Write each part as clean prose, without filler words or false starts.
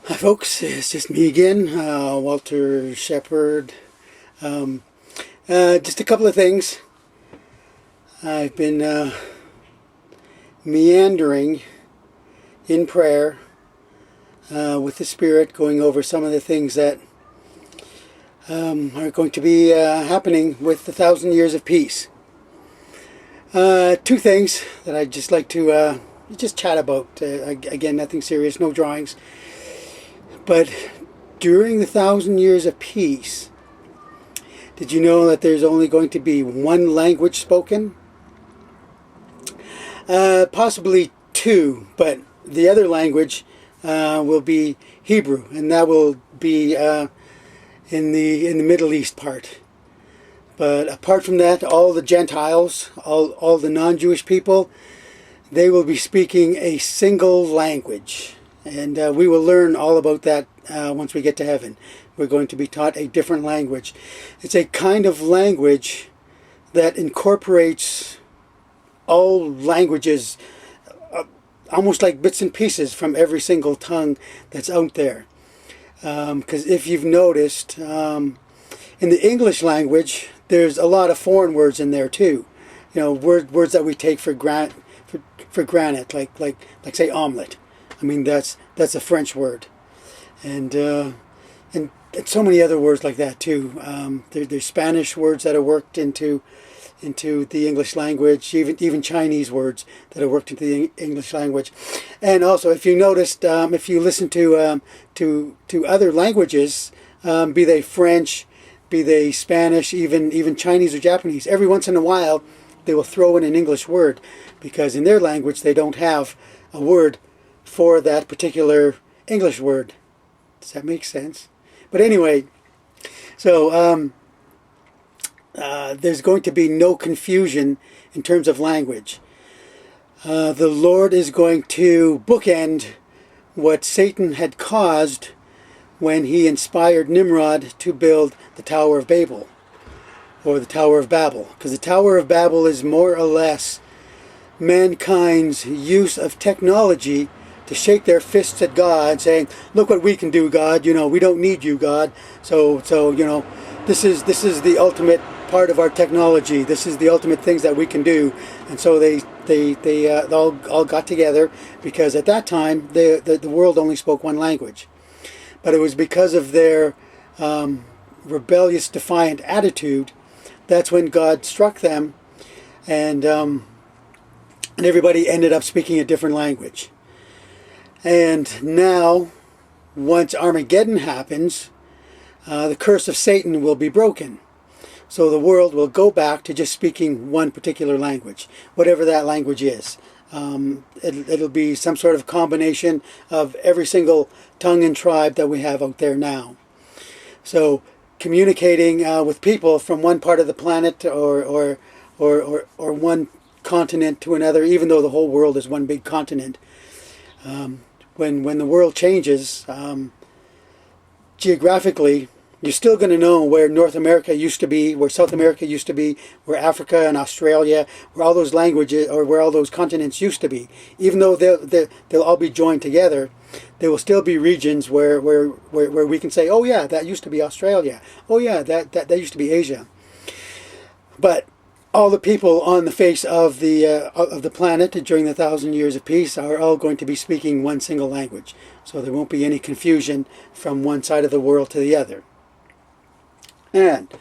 Hi folks, it's just me again, Walter Shepherd. Just a couple of things. I've been meandering in prayer with the Spirit, going over some of the things that are going to be happening with the 1,000 years of peace. Two things that I'd just like to just chat about. Again, nothing serious, no drawings. But during the 1,000 years of peace, did you know that there's only going to be one language spoken? Possibly two, but the other language will be Hebrew, and that will be in the Middle East part. But apart from that, all the Gentiles, all the non-Jewish people, they will be speaking a single language. And we will learn all about that once we get to heaven. We're going to be taught a different language. It's a kind of language that incorporates all languages, almost like bits and pieces from every single tongue that's out there. Because if you've noticed, in the English language, there's a lot of foreign words in there too. You know, words that we take for granted, like say omelette. I mean, that's a French word, and so many other words like that too. There's Spanish words that are worked into the English language, even Chinese words that are worked into the English language. And also, if you noticed, if you listen to other languages, be they French, be they Spanish, even Chinese or Japanese, every once in a while they will throw in an English word, because in their language they don't have a word for that particular English word. Does that make sense? But anyway, so there's going to be no confusion in terms of language. The Lord is going to bookend what Satan had caused when he inspired Nimrod to build the Tower of Babel, or the Tower of Babel. Because the Tower of Babel is more or less mankind's use of technology to shake their fists at God, saying, "Look what we can do, God. You know, we don't need you, God. So you know, this is the ultimate part of our technology. This is the ultimate things that we can do." And so they all got together, because at that time the world only spoke one language. But it was because of their rebellious, defiant attitude, that's when God struck them, and everybody ended up speaking a different language. And now, once Armageddon happens, the curse of Satan will be broken. So the world will go back to just speaking one particular language, whatever that language is. It'll be some sort of combination of every single tongue and tribe that we have out there now. So communicating with people from one part of the planet or one continent to another, even though the whole world is one big continent. When the world changes, geographically, you're still going to know where North America used to be, where South America used to be, where Africa and Australia, where all those languages or where all those continents used to be. Even though they'll all be joined together, there will still be regions where we can say, "Oh yeah, that used to be Australia. Oh yeah, that used to be Asia." But all the people on the face of the planet during the 1,000 years of peace are all going to be speaking one single language. So there won't be any confusion from one side of the world to the other. And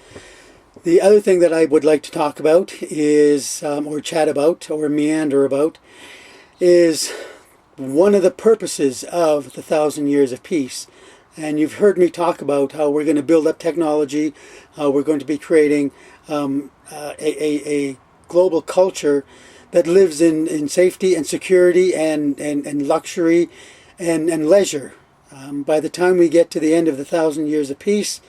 the other thing that I would like to talk about is, or chat about, or meander about, is one of the purposes of the 1,000 years of peace. And you've heard me talk about how we're going to build up technology, how we're going to be creating a global culture that lives in safety and security and luxury and leisure. By the time we get to the end of the 1,000 years of peace,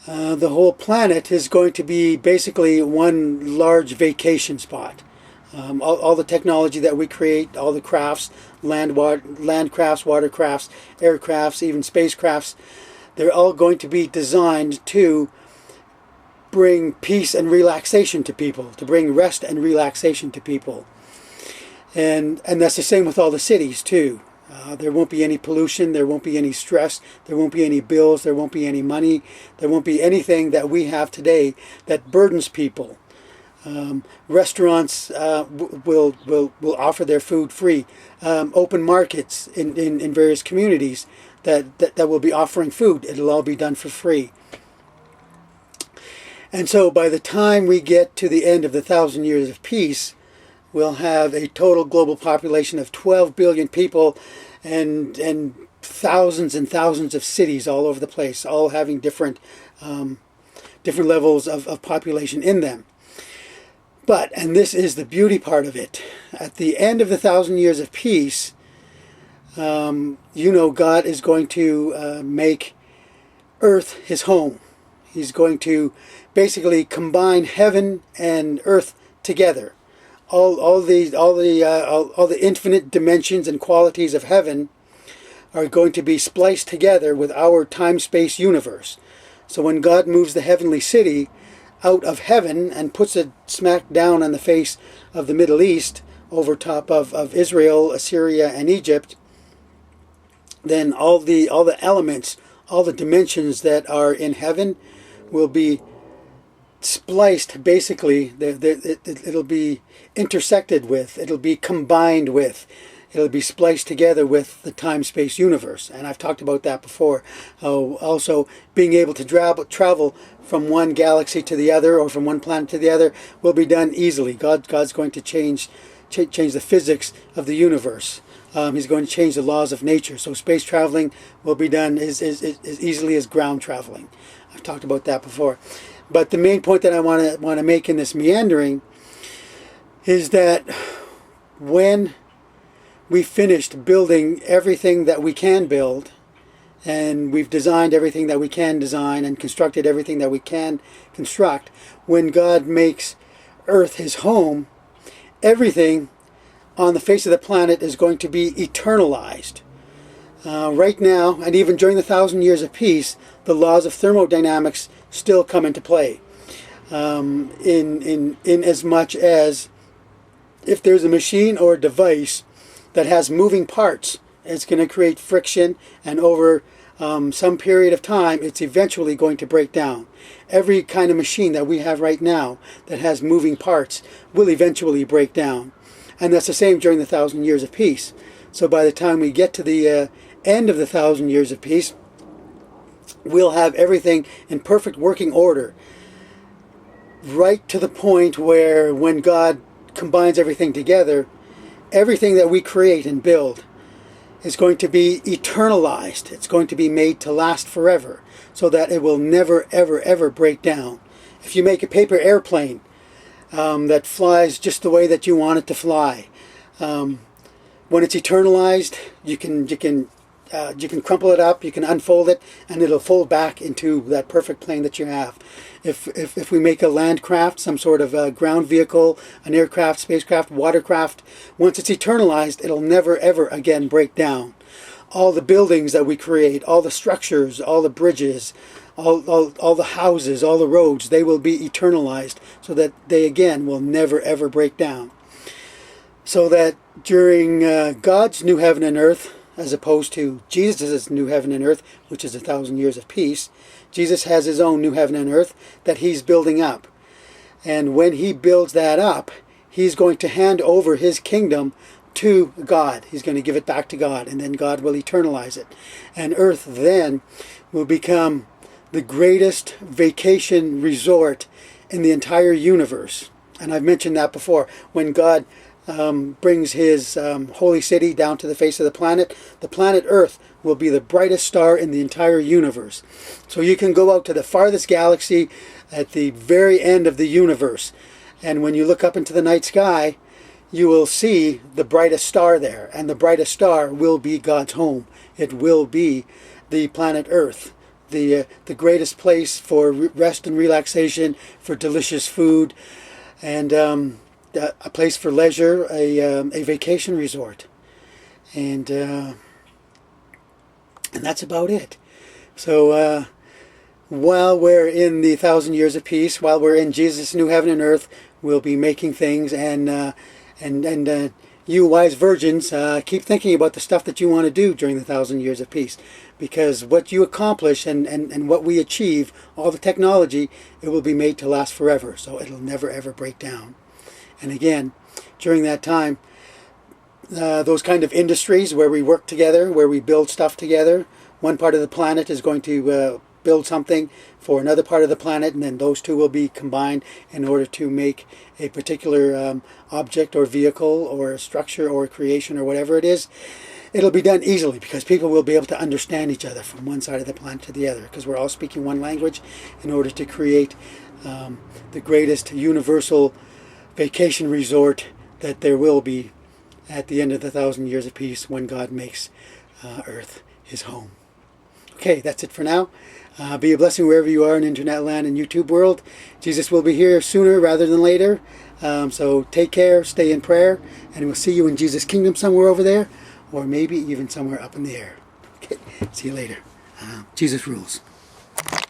the whole planet is going to be basically one large vacation spot. All the technology that we create, all the crafts, land crafts, water crafts, aircrafts, even spacecrafts, they're all going to be designed to bring peace and relaxation to people, to bring rest and relaxation to people. And that's the same with all the cities too. There won't be any pollution, there won't be any stress, there won't be any bills, there won't be any money, there won't be anything that we have today that burdens people. Restaurants will offer their food free. Open markets in various communities that will be offering food. It'll all be done for free. And so by the time we get to the end of the 1,000 years of peace, we'll have a total global population of 12 billion people and thousands and thousands of cities all over the place, all having different levels of population in them. But, and this is the beauty part of it, at the end of the 1,000 years of peace, God is going to make earth his home. He's going to basically combine heaven and earth together. All the infinite dimensions and qualities of heaven are going to be spliced together with our time-space universe. So when God moves the heavenly city out of heaven and puts it smack down on the face of the Middle East, over top of Israel, Assyria, and Egypt, then all the elements, all the dimensions that are in heaven will be spliced. Basically, it'll be intersected with, it'll be combined with, it'll be spliced together with the time-space universe. And I've talked about that before. Also, being able to travel from one galaxy to the other, or from one planet to the other, will be done easily. God's going to change the physics of the universe. He's going to change the laws of nature. So space traveling will be done as easily as ground traveling. I've talked about that before. But the main point that I want to make in this meandering is that when we finished building everything that we can build, and we've designed everything that we can design and constructed everything that we can construct, when God makes Earth his home, everything on the face of the planet is going to be eternalized. Right now, and even during the 1,000 years of peace, the laws of thermodynamics still come into play. In as much as if there's a machine or a device that has moving parts, it's going to create friction, and over some period of time, it's eventually going to break down. Every kind of machine that we have right now that has moving parts will eventually break down. And that's the same during the 1,000 years of peace. So by the time we get to the end of the 1,000 years of peace, we'll have everything in perfect working order, right to the point where when God combines everything together, everything that we create and build is going to be eternalized. It's going to be made to last forever, so that it will never, ever, ever break down. If you make a paper airplane that flies just the way that you want it to fly, when it's eternalized, you can crumple it up, you can unfold it, and it'll fold back into that perfect plane that you have. If we make a land craft, some sort of a ground vehicle, an aircraft, spacecraft, watercraft, once it's eternalized, it'll never ever again break down. All the buildings that we create, all the structures, all the bridges, all the houses, all the roads, they will be eternalized, so that they again will never ever break down. So that during God's new heaven and earth, as opposed to Jesus' new heaven and earth, which is 1,000 years of peace, Jesus has his own new heaven and earth that he's building up. And when he builds that up, he's going to hand over his kingdom to God. He's going to give it back to God, and then God will eternalize it. And earth then will become the greatest vacation resort in the entire universe. And I've mentioned that before. When God brings his holy city down to the face of the planet Earth will be the brightest star in the entire universe. So you can go out to the farthest galaxy at the very end of the universe, and when you look up into the night sky, you will see the brightest star there, and the brightest star will be God's home. It will be the planet Earth, the greatest place for rest and relaxation, for delicious food, and a place for leisure, a vacation resort, and that's about it. So while we're in the 1,000 years of peace, while we're in Jesus' new heaven and earth, we'll be making things and you wise virgins, keep thinking about the stuff that you want to do during the 1,000 years of peace. Because what you accomplish and what we achieve, all the technology, it will be made to last forever. So it'll never ever break down. And again, during that time, those kind of industries where we work together, where we build stuff together, one part of the planet is going to build something for another part of the planet, and then those two will be combined in order to make a particular object or vehicle or a structure or a creation or whatever it is. It'll be done easily because people will be able to understand each other from one side of the planet to the other, because we're all speaking one language in order to create the greatest universal vacation resort that there will be at the end of the 1,000 years of peace, when God makes Earth his home. Okay, that's it for now. Be a blessing wherever you are in internet land and YouTube world. Jesus will be here sooner rather than later. So take care, stay in prayer, and we'll see you in Jesus' kingdom somewhere over there, or maybe even somewhere up in the air. Okay, see you later. Jesus rules.